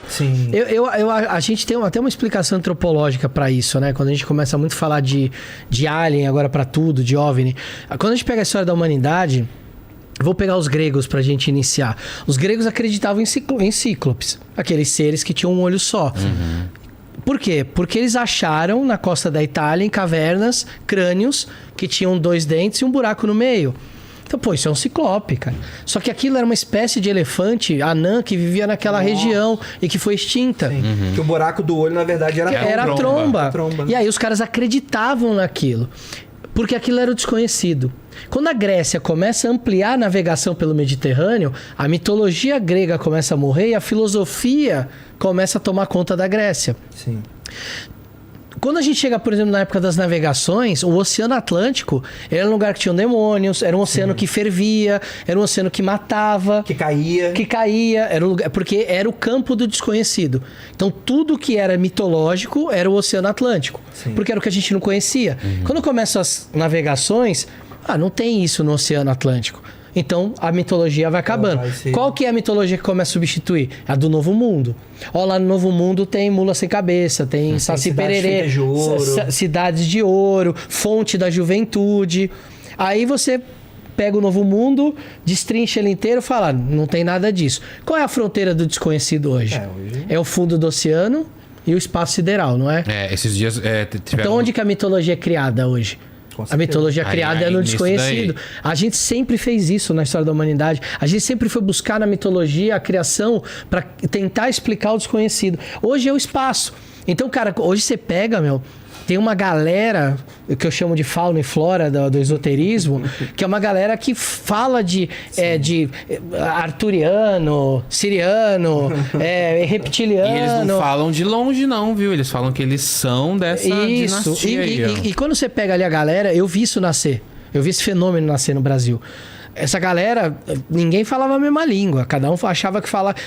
Sim. A gente tem até uma explicação antropológica para isso, né? Quando a gente começa muito a falar de alien agora para tudo, de OVNI. Quando a gente pega a história da humanidade, vou pegar os gregos pra gente iniciar. Os gregos acreditavam em cíclopes, aqueles seres que tinham um olho só. Por quê? Porque eles acharam na costa da Itália, em cavernas, crânios que tinham 2 dentes e um buraco no meio. Então, pô, isso é um ciclope, cara. Só que aquilo era uma espécie de elefante anã que vivia naquela região e que foi extinta. Que o buraco do olho, na verdade, era a tromba. Né? E aí os caras acreditavam naquilo. Porque aquilo era o desconhecido. Quando a Grécia começa a ampliar a navegação pelo Mediterrâneo, a mitologia grega começa a morrer e a filosofia começa a tomar conta da Grécia. Sim. Quando a gente chega, por exemplo, na época das navegações, o Oceano Atlântico era um lugar que tinha demônios, era um oceano que fervia, era um oceano que matava. Que caía. Era um lugar, porque era o campo do desconhecido. Então, tudo que era mitológico era o Oceano Atlântico. Sim. Porque era o que a gente não conhecia. Quando começam as navegações, não tem isso no Oceano Atlântico. Então, a mitologia vai acabando. Qual que é a mitologia que começa a substituir? A do Novo Mundo. Lá no Novo Mundo tem Mula Sem Cabeça, tem Saci Pererê, Cidades de Ouro, Fonte da Juventude. Aí você pega o Novo Mundo, destrincha ele inteiro e fala, não tem nada disso. Qual é a fronteira do desconhecido hoje? É o fundo do oceano e o espaço sideral, não é? Esses dias tiveram... Então, onde que a mitologia é criada hoje? A mitologia criada é no desconhecido. A gente sempre fez isso na história da humanidade. A gente sempre foi buscar na mitologia a criação para tentar explicar o desconhecido. Hoje é o espaço. Então, cara, hoje você pega, tem uma galera que eu chamo de fauna e flora do esoterismo, que é uma galera que fala de arturiano, siriano, reptiliano. E eles não falam de longe não, viu? Eles falam que eles são dessa dinastia aí. E quando você pega ali a galera, eu vi isso nascer. Eu vi esse fenômeno nascer no Brasil. Essa galera, ninguém falava a mesma língua. Cada um achava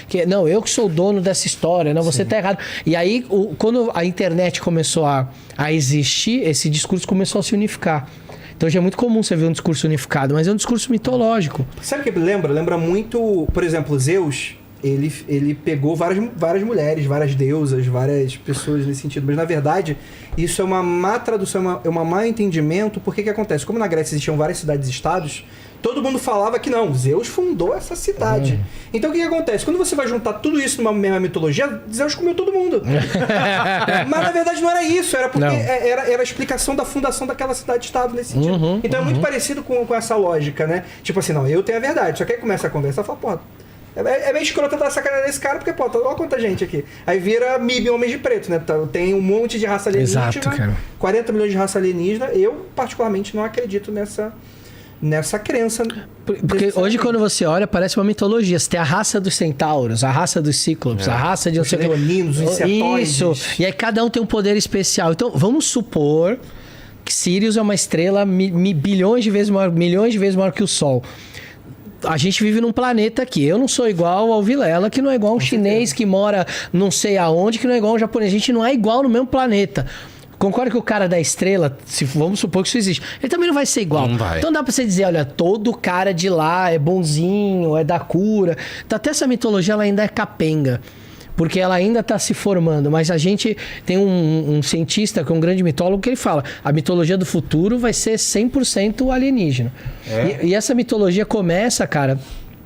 que não, eu que sou o dono dessa história, não, você tá errado. E aí, quando a internet começou a existir, esse discurso começou a se unificar. Então já é muito comum você ver um discurso unificado, mas é um discurso mitológico. Sabe o que lembra? Lembra muito, por exemplo, Zeus. Ele pegou várias mulheres, várias deusas, várias pessoas nesse sentido. Mas, na verdade, isso é uma má tradução, é um mau entendimento. Porque que acontece? Como na Grécia existiam várias cidades-estados, todo mundo falava que não, Zeus fundou essa cidade. Então, o que acontece? Quando você vai juntar tudo isso numa mesma mitologia, Zeus comeu todo mundo. Mas, na verdade, não era isso. Era porque era a explicação da fundação daquela cidade-estado nesse sentido. Então, é muito parecido com essa lógica, né? Tipo assim, não, eu tenho a verdade. Só que aí começa a conversa e fala, pô... É meio escroto tentar sacanear esse cara, porque, pô, olha quanta gente aqui. Aí vira MIB, Homens de Preto, né? Tem um monte de raça alienígena. Exato, cara. 40 milhões de raça alienígena. Eu, particularmente, não acredito nessa crença. Porque hoje, quando você olha, parece uma mitologia. Você tem a raça dos centauros, a raça dos cíclopes, a raça de... Os leoninos, os insetoides. Isso. E aí cada um tem um poder especial. Então, vamos supor que Sirius é uma estrela milhões de vezes maior que o Sol. A gente vive num planeta aqui. Eu não sou igual ao Vilela, que não é igual a um chinês que mora não sei aonde, que não é igual a um japonês. A gente não é igual no mesmo planeta. Concorda que o cara da estrela, vamos supor que isso existe, ele também não vai ser igual. Não vai. Então dá pra você dizer, olha, todo cara de lá é bonzinho, é da cura. Então, até essa mitologia ela ainda é capenga. Porque ela ainda está se formando. Mas a gente tem um cientista, que é um grande mitólogo, que ele fala, a mitologia do futuro vai ser 100% alienígena. E essa mitologia começa, cara,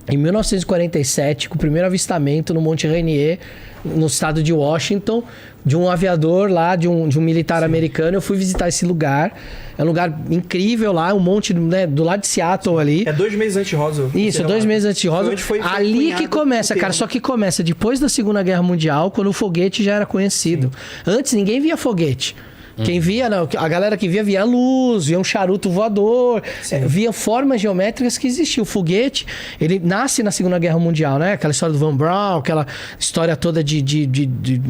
em 1947, com o primeiro avistamento no Monte Rainier, no estado de Washington, de um aviador lá, de um militar americano. Eu fui visitar esse lugar. É um lugar incrível lá, um monte, né, do lado de Seattle ali. É 2 meses antes de Roswell. Isso, 2 meses antes de Roswell. Ali que começa, cara. Só que começa depois da Segunda Guerra Mundial, quando o foguete já era conhecido. Antes ninguém via foguete. Quem via, não, a galera que via luz, via um charuto voador, via formas geométricas que existiam. O foguete, ele nasce na Segunda Guerra Mundial, né? Aquela história do Von Braun, aquela história toda de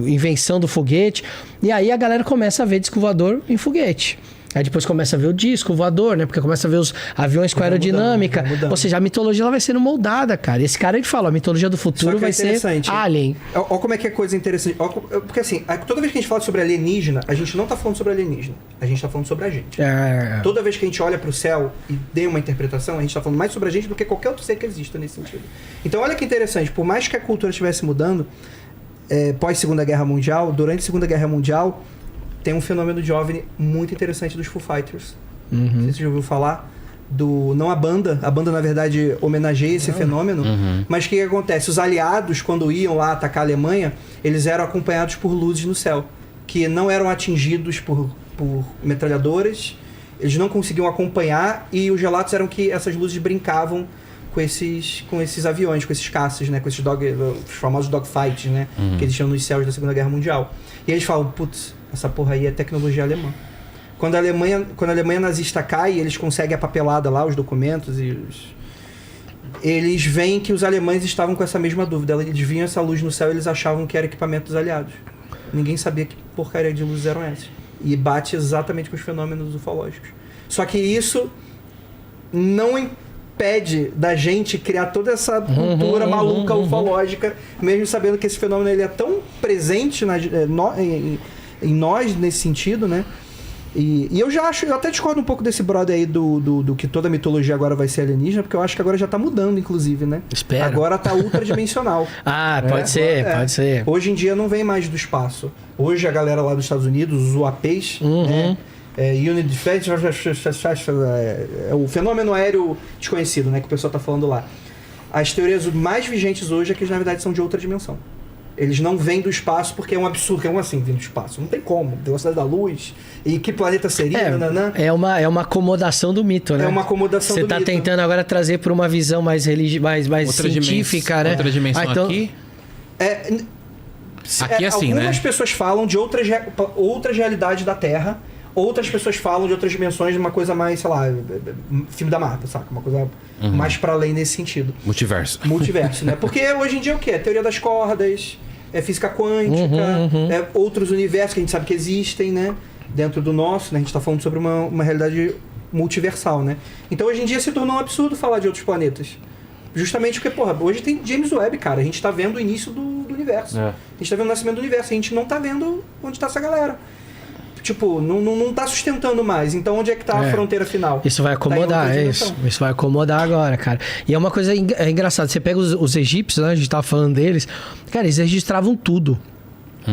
invenção do foguete. E aí a galera começa a ver disco voador em foguete. Aí depois começa a ver o disco voador, né? Porque começa a ver os aviões com aerodinâmica. Ou seja, a mitologia ela vai sendo moldada, cara. E esse cara, ele fala, a mitologia do futuro vai ser alien. Olha como é que é coisa interessante. Porque assim, toda vez que a gente fala sobre alienígena, a gente não tá falando sobre alienígena. A gente tá falando sobre a gente. Toda vez que a gente olha pro céu e dê uma interpretação, a gente tá falando mais sobre a gente do que qualquer outro ser que exista nesse sentido. Então olha que interessante. Por mais que a cultura estivesse mudando, pós-Segunda Guerra Mundial, durante a Segunda Guerra Mundial, tem um fenômeno de OVNI muito interessante dos Foo Fighters. Não sei se você já ouviu falar. Não a banda na verdade homenageia esse fenômeno, mas o que acontece? Os aliados, quando iam lá atacar a Alemanha, eles eram acompanhados por luzes no céu, que não eram atingidos por metralhadoras, eles não conseguiam acompanhar, e os relatos eram que essas luzes brincavam com esses aviões, com esses caças, né? Com esses os famosos dogfights, né? Que eles tinham nos céus da Segunda Guerra Mundial. E eles falam, putz, essa porra aí é tecnologia alemã. Quando a Alemanha nazista cai, eles conseguem a papelada lá, os documentos, eles veem que os alemães estavam com essa mesma dúvida. Eles viam essa luz no céu e eles achavam que era equipamento dos aliados. Ninguém sabia que porcaria de luzes eram essas. E bate exatamente com os fenômenos ufológicos. Só que isso não impede da gente criar toda essa cultura maluca ufológica, mesmo sabendo que esse fenômeno ele é tão presente em nós, nesse sentido, né? E eu até discordo um pouco desse brother aí do que toda a mitologia agora vai ser alienígena, porque eu acho que agora já tá mudando, inclusive, né? Espero. Agora tá ultradimensional. Pode ser. Hoje em dia não vem mais do espaço. Hoje a galera lá dos Estados Unidos, os UAPs, né? Unit Defense, o fenômeno aéreo desconhecido, né? Que o pessoal tá falando lá. As teorias mais vigentes hoje é que eles, na verdade, são de outra dimensão. Eles não vêm do espaço porque é um absurdo. Como assim vir do espaço? Não tem como. Velocidade da luz. E que planeta seria? É uma acomodação do mito, né? É uma acomodação do mito. Você tá tentando agora trazer para uma visão mais científica, né? Outra dimensão aqui? Aqui é assim, né? Algumas pessoas falam de outras realidades da Terra. Outras pessoas falam de outras dimensões, de uma coisa mais, sei lá, filme da Marvel, saca? Uma coisa mais pra além nesse sentido. Multiverso, né? Porque hoje em dia é o quê? É teoria das cordas, é física quântica, é outros universos que a gente sabe que existem, né? Dentro do nosso, né? A gente tá falando sobre uma realidade multiversal, né? Então hoje em dia se tornou um absurdo falar de outros planetas. Justamente porque, hoje tem James Webb, cara. A gente tá vendo o início do universo. A gente tá vendo o nascimento do universo. A gente não tá vendo onde tá essa galera. Tipo, não tá sustentando mais. Então, onde é que tá a fronteira final? Isso vai acomodar, isso vai acomodar agora, cara. E é uma coisa engraçada. Você pega os egípcios, né? A gente tava falando deles. Cara, eles registravam tudo.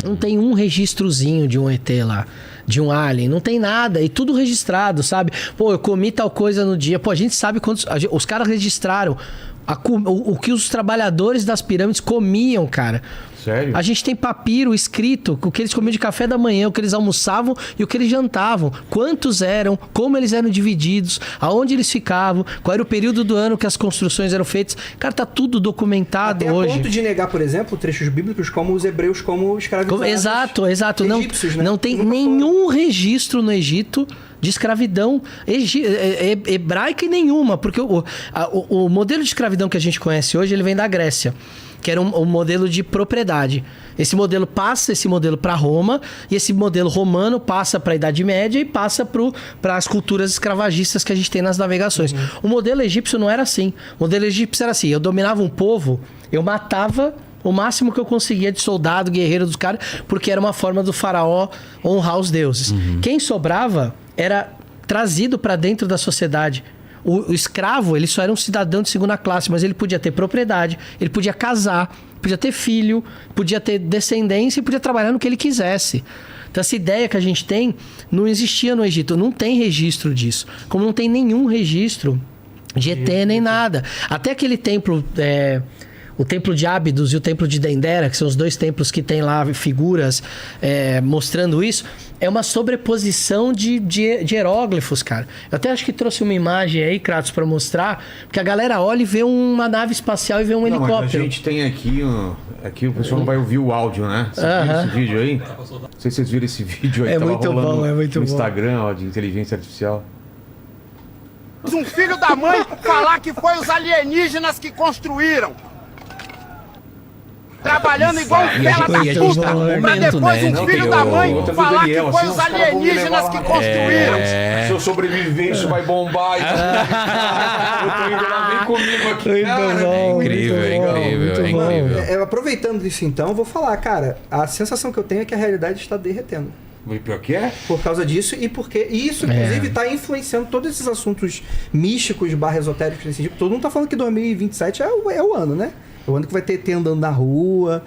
Não tem um registrozinho de um ET lá, de um alien. Não tem nada. E tudo registrado, sabe? Pô, eu comi tal coisa no dia. Pô, a gente sabe quantos... Os caras registraram o que os trabalhadores das pirâmides comiam, cara. Sério? A gente tem papiro escrito, o que eles comiam de café da manhã, o que eles almoçavam e o que eles jantavam. Quantos eram, como eles eram divididos, aonde eles ficavam, qual era o período do ano que as construções eram feitas. Cara, tá tudo documentado até hoje. A ponto de negar, por exemplo, trechos bíblicos como os hebreus como escravizados. Exato. Egípcios, não tem nenhum registro no Egito de escravidão hebraica e nenhuma, porque o modelo de escravidão que a gente conhece hoje, ele vem da Grécia, que era um modelo de propriedade. Esse modelo para Roma, e esse modelo romano passa para a Idade Média e passa para as culturas escravagistas que a gente tem nas navegações. O modelo egípcio não era assim. O modelo egípcio era assim, eu dominava um povo, eu matava o máximo que eu conseguia de soldado, guerreiro dos caras, porque era uma forma do faraó honrar os deuses. Quem sobrava era trazido para dentro da sociedade. O escravo, ele só era um cidadão de segunda classe, mas ele podia ter propriedade, ele podia casar, podia ter filho, podia ter descendência e podia trabalhar no que ele quisesse. Então essa ideia que a gente tem não existia no Egito, não tem registro disso. Como não tem nenhum registro de ET nem nada. Até aquele templo... O templo de Ábidos e o templo de Dendera, que são os dois templos que tem lá figuras mostrando isso, é uma sobreposição de hieróglifos, cara. Eu até acho que trouxe uma imagem aí, Kratos, pra mostrar, porque a galera olha e vê uma nave espacial e vê um helicóptero. Mas a gente tem aqui o pessoal não vai ouvir o áudio, né? Vocês viram esse vídeo aí? Não sei se vocês viram esse vídeo aí. É muito bom, é muito bom. No Instagram, de inteligência artificial. Um filho da mãe falar que foi os alienígenas que construíram. Trabalhando igual um fela da puta, pra depois um filho da mãe falar que foi os alienígenas que construíram. Se eu sobreviver, isso vai bombar. Eu tô indo lá, vem comigo aqui. É incrível. Aproveitando isso então, eu vou falar, cara, a sensação que eu tenho é que a realidade está derretendo. Pior que é? Por causa disso e porque isso, inclusive, está influenciando todos esses assuntos místicos / esotéricos desse tipo. Todo mundo tá falando que 2027 é o ano, né? O ano que vai ter andando na rua.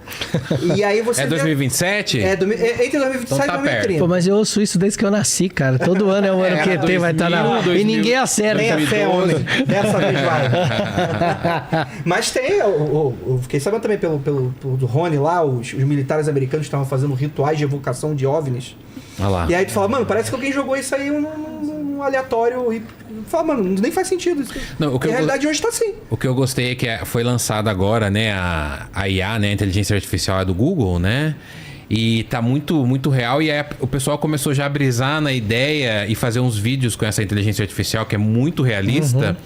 E aí você... É 2027? Entre 2027 então tá e 2030. Pô, mas eu ouço isso desde que eu nasci, cara. Todo ano é o ano que ET vai estar na... E ninguém acerta. Tenha fé, homem. Dessa vez vai. Mas tem... Eu fiquei sabendo também pelo Rony lá, os militares americanos estavam fazendo rituais de evocação de OVNIs. Olha lá. E aí tu fala, mano, parece que alguém jogou isso aí num aleatório e fala, mano, nem faz sentido isso. Não, a realidade hoje tá assim. O que eu gostei é que foi lançada agora, né, a IA, né, a inteligência artificial é do Google, né? E tá muito, muito real. E aí o pessoal começou já a brisar na ideia e fazer uns vídeos com essa inteligência artificial que é muito realista.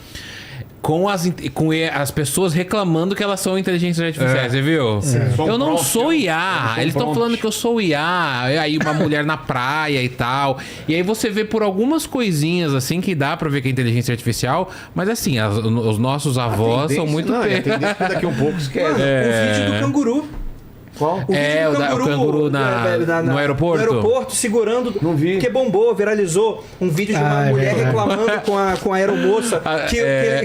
Com as pessoas reclamando que elas são inteligências artificiais, você viu? Eu não sou IA. Eles estão falando que eu sou IA. Aí uma mulher na praia e tal. E aí você vê por algumas coisinhas assim que dá pra ver que é inteligência artificial. Mas assim, os nossos avós são muito... Não, e a tendência que daqui a um pouco esquece. O vídeo do canguru. Qual? O canguru no aeroporto? No aeroporto, segurando. Não vi. Porque bombou, viralizou um vídeo de uma mulher reclamando com a aeromoça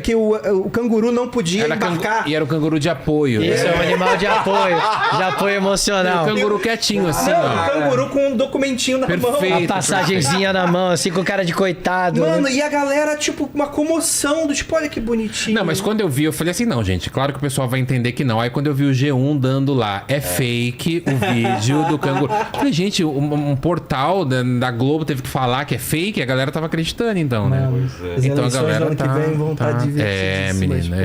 que o canguru não podia embarcar. E era o canguru de apoio. Isso, é um animal de apoio emocional. E o canguru quietinho, assim, ó. O canguru com um documentinho na mão. A passagenzinha na mão, assim, com cara de coitado. Mano, e a galera, tipo, uma comoção do tipo, olha que bonitinho. Não, mas quando eu vi, eu falei assim, não, gente, claro que o pessoal vai entender que não. Aí quando eu vi o G1 dando lá, fake o vídeo do canguru. Falei, gente, um portal da Globo teve que falar que é fake, a galera tava acreditando, então, né? Então a galera tá... que vem vão estar menino,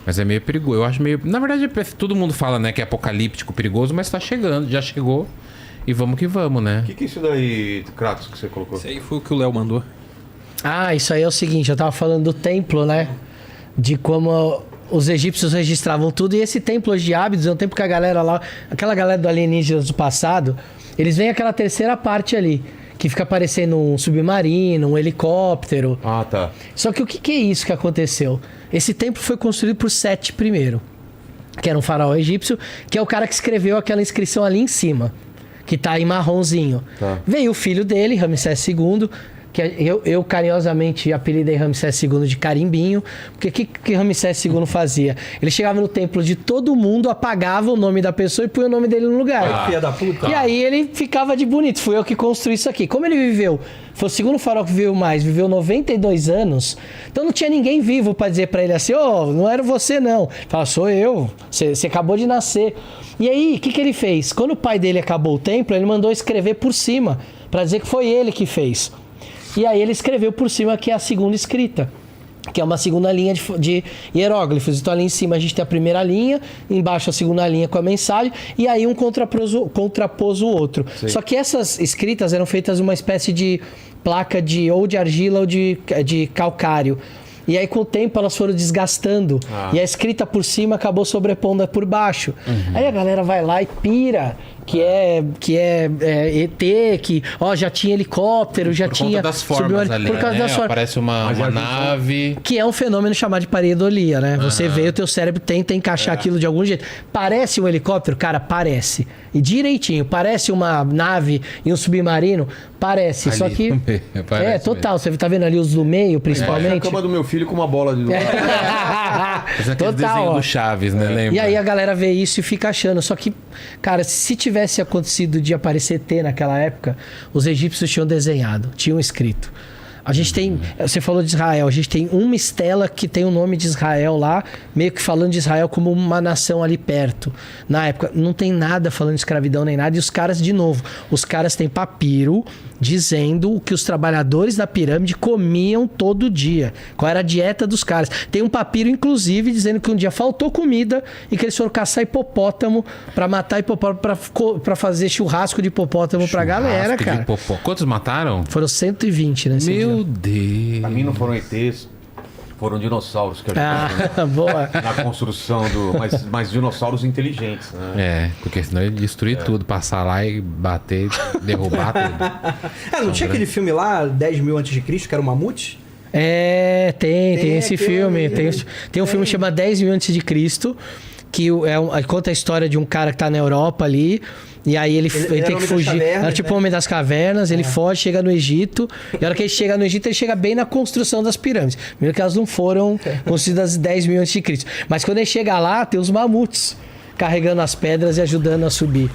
Mas é meio perigoso. Eu acho meio... Na verdade, todo mundo fala, né, que é apocalíptico, perigoso, mas tá chegando, já chegou. E vamos que vamos, né? O que é isso daí, Kratos, que você colocou? Isso aí foi o que o Léo mandou. Isso aí é o seguinte, eu tava falando do templo, né? De como... Os egípcios registravam tudo. E esse templo de Ábidos é um templo que a galera lá... Aquela galera do alienígenas do passado... Eles veem aquela terceira parte ali. Que fica aparecendo um submarino, um helicóptero. Tá. Só que o que é isso que aconteceu? Esse templo foi construído por Sete I, que era um faraó egípcio, que é o cara que escreveu aquela inscrição ali em cima. Que tá em marronzinho. Veio o filho dele, Ramsés II... que eu carinhosamente apelidei Ramsés II de Carimbinho, porque o que Ramsés II fazia? Ele chegava no templo de todo mundo, apagava o nome da pessoa e punha o nome dele no lugar. Filha da puta. E aí ele ficava de bonito, fui eu que construí isso aqui. Como ele viveu, foi o segundo faraó que viveu mais, viveu 92 anos, então não tinha ninguém vivo pra dizer pra ele assim, não era você não. Fala, sou eu, você acabou de nascer. E aí, o que ele fez? Quando o pai dele acabou o templo, ele mandou escrever por cima, pra dizer que foi ele que fez. E aí ele escreveu por cima que é a segunda escrita, que é uma segunda linha de hieróglifos. Então ali em cima a gente tem a primeira linha, embaixo a segunda linha com a mensagem, e aí um contrapôs o outro. Sim. Só que essas escritas eram feitas numa espécie de placa ou de argila ou de calcário. E aí, com o tempo, elas foram desgastando. E a escrita por cima acabou sobrepondo por baixo. Aí a galera vai lá e pira que é ET, que já tinha helicóptero, já tinha... Por conta das formas ali, por causa das formas. Parece uma nave... Que é um fenômeno chamado de pareidolia, né? Você vê, o teu cérebro tenta encaixar aquilo de algum jeito. Parece um helicóptero? Cara, parece. E direitinho. Parece uma nave e um submarino? Parece. Ali, só que... total. Mesmo. Você tá vendo ali os do meio, principalmente? É a cama do meu filho com uma bola de... Total, desenho do Chaves, né? Lembra? E aí a galera vê isso e fica achando. Só que, cara, se tivesse acontecido de aparecer ET naquela época, os egípcios tinham desenhado, tinham escrito. A gente tem, você falou de Israel, a gente tem uma estela que tem o nome de Israel lá, meio que falando de Israel como uma nação ali perto. Na época, não tem nada falando de escravidão nem nada, e os caras, de novo, os caras têm papiro dizendo o que os trabalhadores da pirâmide comiam todo dia. Qual era a dieta dos caras. Tem um papiro, inclusive, dizendo que um dia faltou comida e que eles foram caçar hipopótamo pra matar hipopótamo, pra fazer churrasco de hipopótamo pra galera, cara. Quantos mataram? Foram 120, né? Meu Deus. Pra mim não foram ETs, foram dinossauros que ajudaram boa. na construção do... Mas dinossauros inteligentes, né? Porque senão ele destruir tudo, passar lá e bater, derrubar tudo. Não tinha aquele filme lá, 10.000 a.C., que era o Mamute? Tem esse filme. Tem um filme chamado 10.000 a.C., que conta a história de um cara que tá na Europa ali. E aí ele tem que fugir. Era tipo o Homem das Cavernas, ele foge, chega no Egito. E a hora que ele chega no Egito, ele chega bem na construção das pirâmides. Primeiro que elas não foram construídas 10 mil a.C. Mas quando ele chega lá, tem os mamutes carregando as pedras e ajudando a subir.